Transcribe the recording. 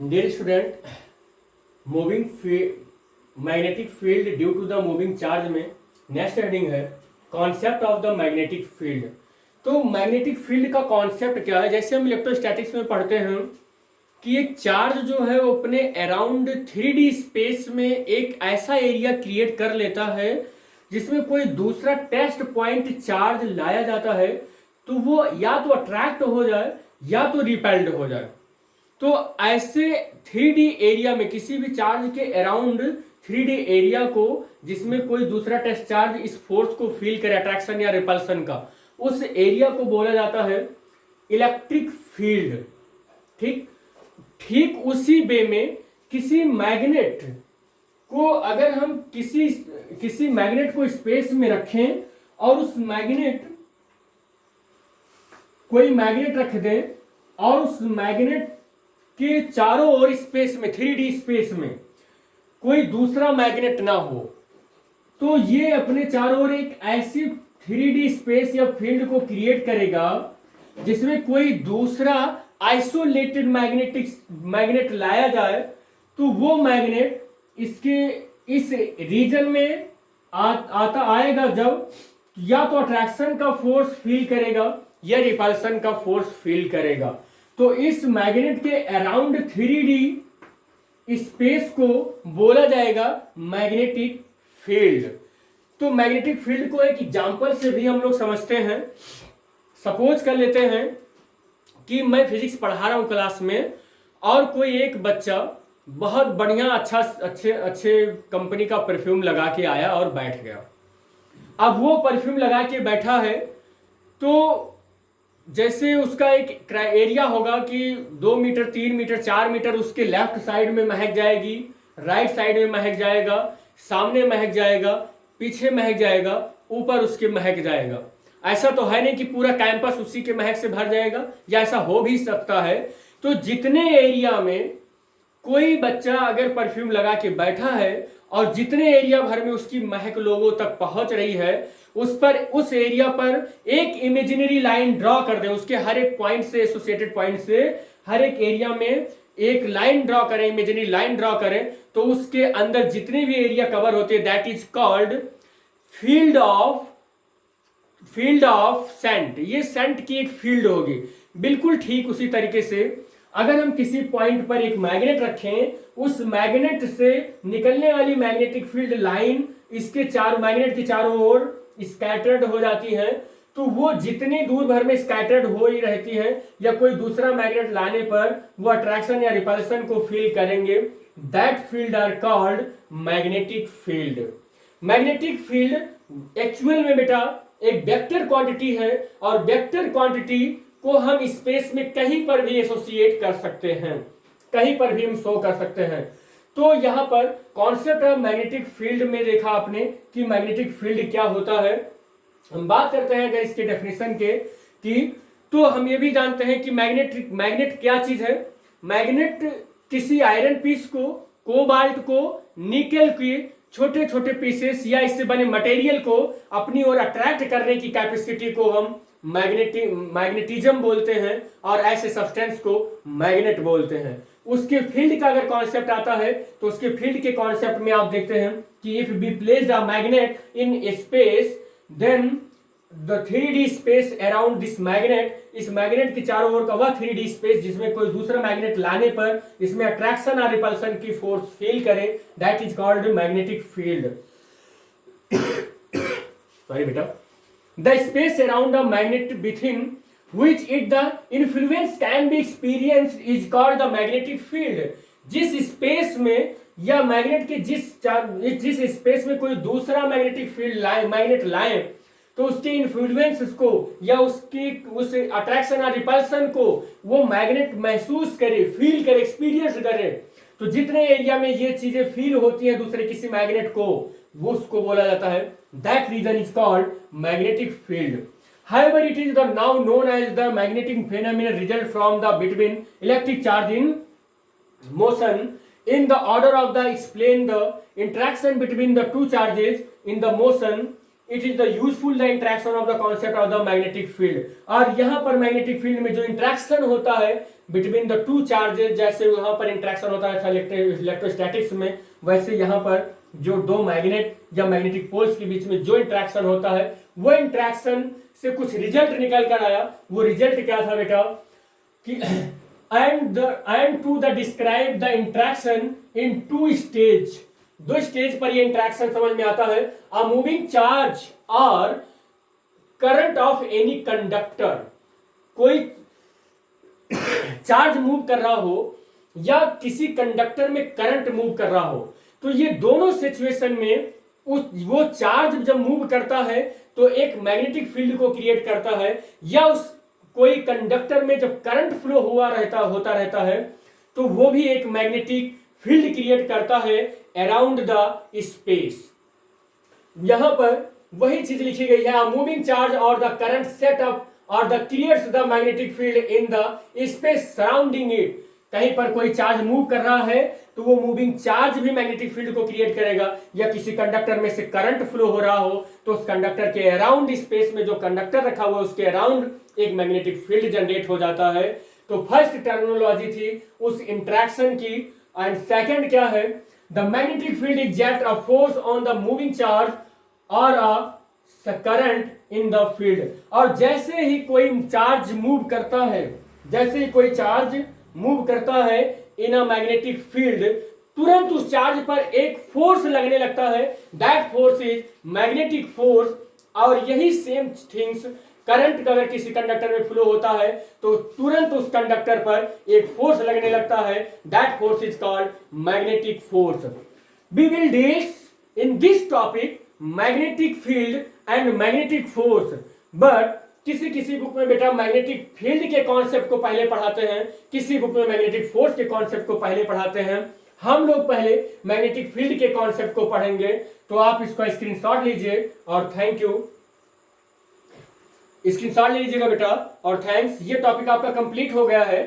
Dear student, magnetic field due to the moving charge में next heading है concept of the magnetic field. तो magnetic field का concept क्या है? जैसे हम इलेक्ट्रोस्टैटिक्स में पढ़ते हैं कि एक चार्ज जो है वो अपने अराउंड 3D स्पेस में एक ऐसा एरिया क्रिएट कर लेता है जिसमें कोई दूसरा टेस्ट पॉइंट चार्ज लाया जाता है तो वो या तो अट्रैक्ट हो जाए या तो रिपेल्ड हो जाए। तो ऐसे 3D एरिया में किसी भी चार्ज के अराउंड 3D एरिया को जिसमें कोई दूसरा टेस्ट चार्ज इस फोर्स को फील करे, अट्रैक्शन या रिपल्सन का, उस एरिया को बोला जाता है इलेक्ट्रिक फील्ड। ठीक ठीक उसी वे में किसी मैग्नेट को अगर हम किसी मैग्नेट को स्पेस में रखें और उस मैग्नेट कोई मैग्नेट रख दें और उस मैग्नेट के चारों ओर स्पेस में 3D स्पेस में कोई दूसरा मैग्नेट ना हो तो ये अपने चारों ओर एक ऐसी 3D स्पेस या फील्ड को क्रिएट करेगा जिसमें कोई दूसरा आइसोलेटेड मैग्नेट लाया जाए तो वो मैग्नेट इसके इस रीजन में आता आएगा जब या तो अट्रैक्शन का फोर्स फील करेगा या रिपल्सन का फोर्स फील करेगा। तो इस मैग्नेट के अराउंड 3D स्पेस को बोला जाएगा मैग्नेटिक फील्ड। तो मैग्नेटिक फील्ड को एक एग्जांपल से भी हम लोग समझते हैं। सपोज कर लेते हैं कि मैं फिजिक्स पढ़ा रहा हूं क्लास में और कोई एक बच्चा बहुत बढ़िया अच्छे कंपनी का परफ्यूम लगा के आया और बैठ गया। अब वो परफ्यूम लगा के बैठा है तो जैसे उसका एक एरिया होगा कि 2 मीटर 3 मीटर 4 मीटर उसके लेफ्ट साइड में महक जाएगी, राइट साइड में महक जाएगा, सामने महक जाएगा, पीछे महक जाएगा, ऊपर उसके महक जाएगा। ऐसा तो है नहीं कि पूरा कैंपस उसी के महक से भर जाएगा, या ऐसा हो भी सकता है। तो जितने एरिया में कोई बच्चा अगर परफ्यूम लगा के बैठा है और जितने एरिया भर में उसकी महक लोगों तक पहुंच रही है उस एरिया पर एक इमेजिनरी लाइन ड्रॉ कर दें। उसके हर एक पॉइंट से, एसोसिएटेड पॉइंट से हर एक एरिया में एक लाइन ड्रॉ करें, इमेजिनरी लाइन ड्रॉ करें तो उसके अंदर जितने भी एरिया कवर होते हैं that is called field of scent. ये सेंट की एक फील्ड होगी। बिल्कुल ठीक उसी तरीके से अगर हम किसी पॉइंट पर एक मैग्नेट रखें, उस मैग्नेट से निकलने वाली मैग्नेटिक फील्ड लाइन इसके मैग्नेट के चारों ओर स्कैटर्ड हो जाती है, तो वो जितनी दूर भर में स्कैटर्ड हो ही रहती है या कोई दूसरा मैग्नेट लाने पर वो अट्रैक्शन या रिपल्सन को फील करेंगे। That field are called magnetic field. Magnetic field actual में बेटा एक वेक्टर क्वांटिटी है और वेक्टर क्वांटिटी को हम स्पेस में कहीं पर भी एसोसिएट कर सकते हैं, कहीं पर भी हम शो कर सकते हैं। तो यहां पर कॉन्सेप्ट ऑफ मैग्नेटिक फील्ड में देखा आपने कि मैग्नेटिक फील्ड क्या होता है। हम बात करते हैं अगर इसके डेफिनेशन के कि तो हम ये भी जानते हैं कि मैग्नेट क्या चीज है। मैग्नेट किसी आयरन पीस को, कोबाल्ट को, निकेल की छोटे छोटे पीसेस या इससे बने मटेरियल को अपनी ओर अट्रैक्ट करने की कैपेसिटी को हम मैग्नेटिज्म बोलते हैं और ऐसे सब्सटेंस को मैग्नेट बोलते हैं। उसके फील्ड का अगर कॉन्सेप्ट आता है तो उसके फील्ड के कॉन्सेप्ट में आप देखते हैं कि if we placed a magnet in space then the 3D space around this magnet, इस मैग्नेट के चारों ओर का वह 3D स्पेस जिसमें कोई दूसरा मैग्नेट लाने पर इसमें अट्रैक्शन और रिपल्सन की फोर्स फील करे, that is called magnetic field. Sorry बेटा। The space around a magnet within which the influence can be experienced is called the magnetic field। जिस स्पेस में या मैग्नेट के जिस स्पेस में कोई दूसरा मैग्नेटिक फील्ड मैग्नेट लाए तो उसके इन्फ्लुएंस को या उस अट्रैक्शन और रिपल्सन को वो मैग्नेट महसूस करे, फील करे, एक्सपीरियंस करे। तो जितने एरिया में ये चीजें फील होती हैं दूसरे किसी मैग्नेट को, वो उसको बोला जाता है that region is called magnetic field। However, it is now known as the magnetic phenomenon result from the between electric charge in motion in the order of the explain the interaction between the two charges in the motion it is the useful the interaction of the concept of the magnetic field. और यहाँ पर magnetic field में जो interaction होता है between the two charges, जैसे वहां पर इंट्रैक्शन होता है इलेक्ट्रोस्टैटिक्स में, वैसे यहाँ पर जो दो मैग्नेट या मैग्नेटिक पोल्स के बीच में जो इंट्रैक्शन होता है वो इंट्रैक्शन से कुछ रिजल्ट निकल कर आया। वो रिजल्ट क्या था बेटा कि and to the describe the interaction in two stage, दो स्टेज पर ये इंट्रैक्शन समझ में आता है। अ मूविंग चार्ज और करंट ऑफ एनी कंडक्टर, कोई चार्ज मूव कर रहा हो या किसी कंडक्टर में करंट मूव कर रहा हो, तो ये दोनों सिचुएशन में वो चार्ज जब मूव करता है तो एक मैग्नेटिक फील्ड को क्रिएट करता है, या उस कोई कंडक्टर में जब करंट फ्लो होता रहता है तो वो भी एक मैग्नेटिक फील्ड क्रिएट करता है अराउंड द स्पेस। यहां पर वही चीज लिखी गई है, मूविंग चार्ज और द करंट सेट अप और the creates the magnetic field in the space surrounding it. कहीं पर कोई चार्ज मूव कर रहा है तो वो मूविंग चार्ज भी मैग्नेटिक फील्ड को क्रिएट करेगा, या किसी कंडक्टर में से करंट फ्लो हो रहा हो तो उस कंडक्टर के अराउंड स्पेस में जो कंडक्टर रखा हुआ है उसके अराउंड एक मैग्नेटिक फील्ड जनरेट हो जाता है। तो फर्स्ट टर्मिनोलॉजी थी उस इंट्रैक्शन की। एंड सेकंड क्या है, the magnetic field exerts a force on the moving charge और a current in the field. और जैसे ही कोई चार्ज मूव करता है, जैसे ही कोई चार्ज मूव करता है इन अ मैग्नेटिक फील्ड, तुरंत उस चार्ज पर एक फोर्स लगने लगता है, that force is magnetic force. और यही सेम थिंग्स करंट अगर किसी कंडक्टर में फ्लो होता है तो तुरंत उस कंडक्टर पर एक फोर्स लगने लगता है, that force is called magnetic force. We will deal in this topic magnetic field and magnetic force, but किसी किसी बुक में बेटा मैग्नेटिक फील्ड के कॉन्सेप्ट को पहले पढ़ाते हैं, किसी बुक में मैग्नेटिक फोर्स के कॉन्सेप्ट को पहले पढ़ाते हैं। हम लोग पहले मैग्नेटिक फील्ड के कॉन्सेप्ट को पढ़ेंगे, तो आप इसका स्क्रीनशॉट लीजिए और थैंक यू, स्क्रीनशॉट ले लीजिएगा बेटा और थैंक्स। ये टॉपिक आपका कंप्लीट हो गया है।